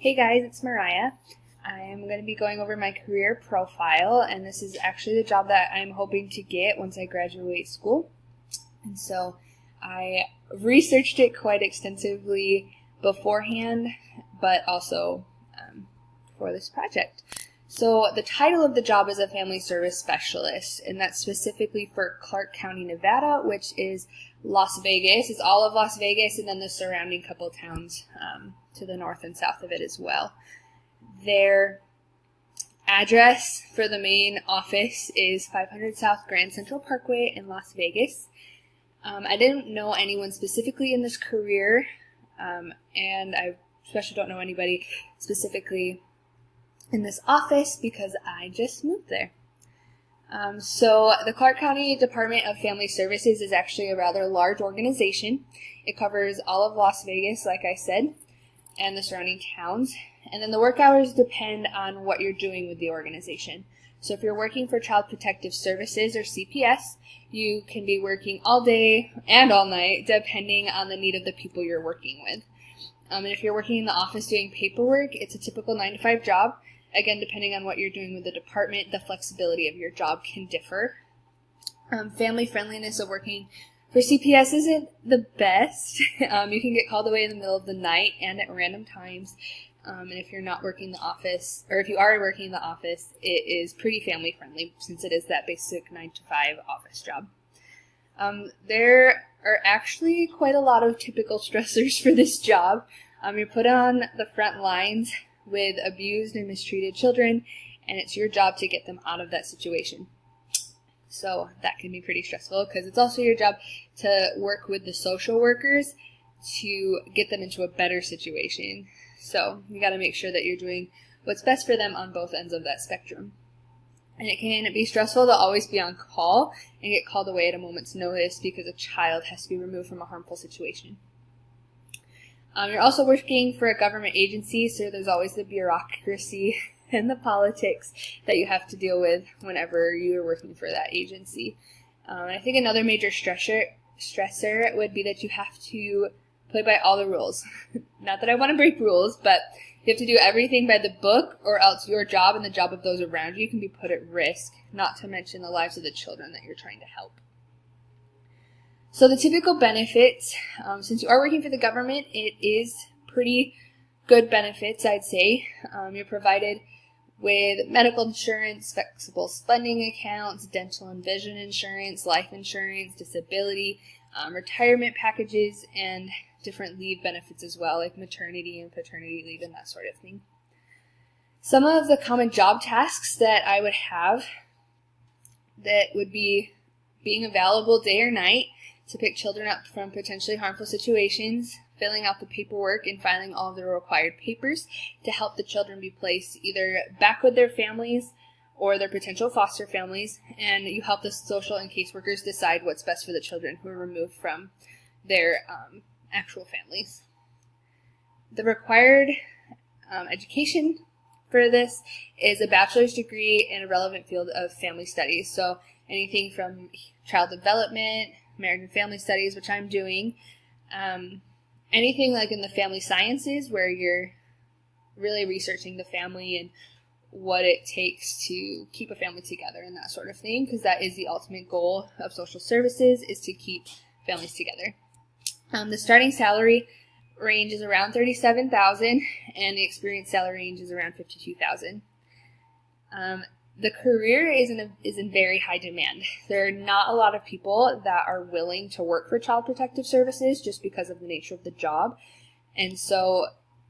Hey guys, it's Mariah. I'm going to be going over my career profile, and this is actually the job that I'm hoping to get once I graduate school. And so I researched it quite extensively beforehand, but also for this project. So the title of the job is a family service specialist, and that's specifically for Clark County, Nevada, which is Las Vegas. It's all of Las Vegas and then the surrounding couple towns to the north and south of it as well. Their address for the main office is 500 South Grand Central Parkway in Las Vegas. I didn't know anyone specifically in this career, and I especially don't know anybody specifically in this office because I just moved there. So the Clark County Department of Family Services is actually a rather large organization. It covers all of Las Vegas, like I said, and the surrounding towns. And then the work hours depend on what you're doing with the organization. So if you're working for Child Protective Services or CPS, you can be working all day and all night depending on the need of the people you're working with. And if you're working in the office doing paperwork, it's a typical 9-to-5 job. Again, depending on what you're doing with the department, the flexibility of your job can differ. Family friendliness of working for CPS isn't the best. You can get called away in the middle of the night and at random times. And if you're not working in the office, or if you are working in the office, it is pretty family friendly since it is that basic 9-to-5 office job. There are actually quite a lot of typical stressors for this job. You're put on the front lines with abused and mistreated children, and it's your job to get them out of that situation. So that can be pretty stressful because it's also your job to work with the social workers to get them into a better situation. So you got to make sure that you're doing what's best for them on both ends of that spectrum. And it can be stressful to always be on call and get called away at a moment's notice because a child has to be removed from a harmful situation. You're also working for a government agency, so there's always the bureaucracy and the politics that you have to deal with whenever you're working for that agency. I think another major stressor would be that you have to play by all the rules. Not that I want to break rules, but you have to do everything by the book, or else your job and the job of those around you can be put at risk, not to mention the lives of the children that you're trying to help. So the typical benefits, since you are working for the government, it is pretty good benefits, I'd say. You're provided with medical insurance, flexible spending accounts, dental and vision insurance, life insurance, disability, retirement packages, and different leave benefits as well, like maternity and paternity leave and that sort of thing. Some of the common job tasks that I would have that would be being available day or night to pick children up from potentially harmful situations, filling out the paperwork and filing all of the required papers to help the children be placed either back with their families or their potential foster families, and you help the social and caseworkers decide what's best for the children who are removed from their actual families. The required education for this is a bachelor's degree in a relevant field of family studies, so anything from child development, marriage and family studies, which I'm doing, anything like in the family sciences where you're really researching the family and what it takes to keep a family together and that sort of thing, because that is the ultimate goal of social services, is to keep families together. The starting salary range is around $37,000 and the experience salary range is around $52,000. The career is in very high demand. There are not a lot of people that are willing to work for Child Protective Services just because of the nature of the job. And so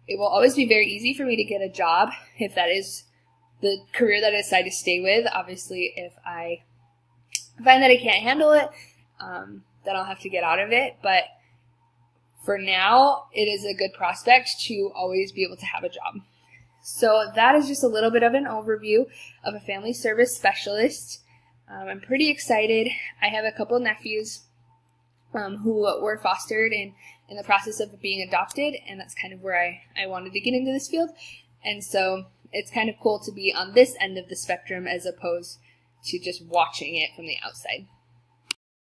it will always be very easy for me to get a job if that is the career that I decide to stay with. Obviously, if I find that I can't handle it, then I'll have to get out of it. But for now, it is a good prospect to always be able to have a job. So that is just a little bit of an overview of a family service specialist. I'm pretty excited. I have a couple nephews who were fostered and in the process of being adopted, and that's kind of where I wanted to get into this field. And so it's kind of cool to be on this end of the spectrum as opposed to just watching it from the outside.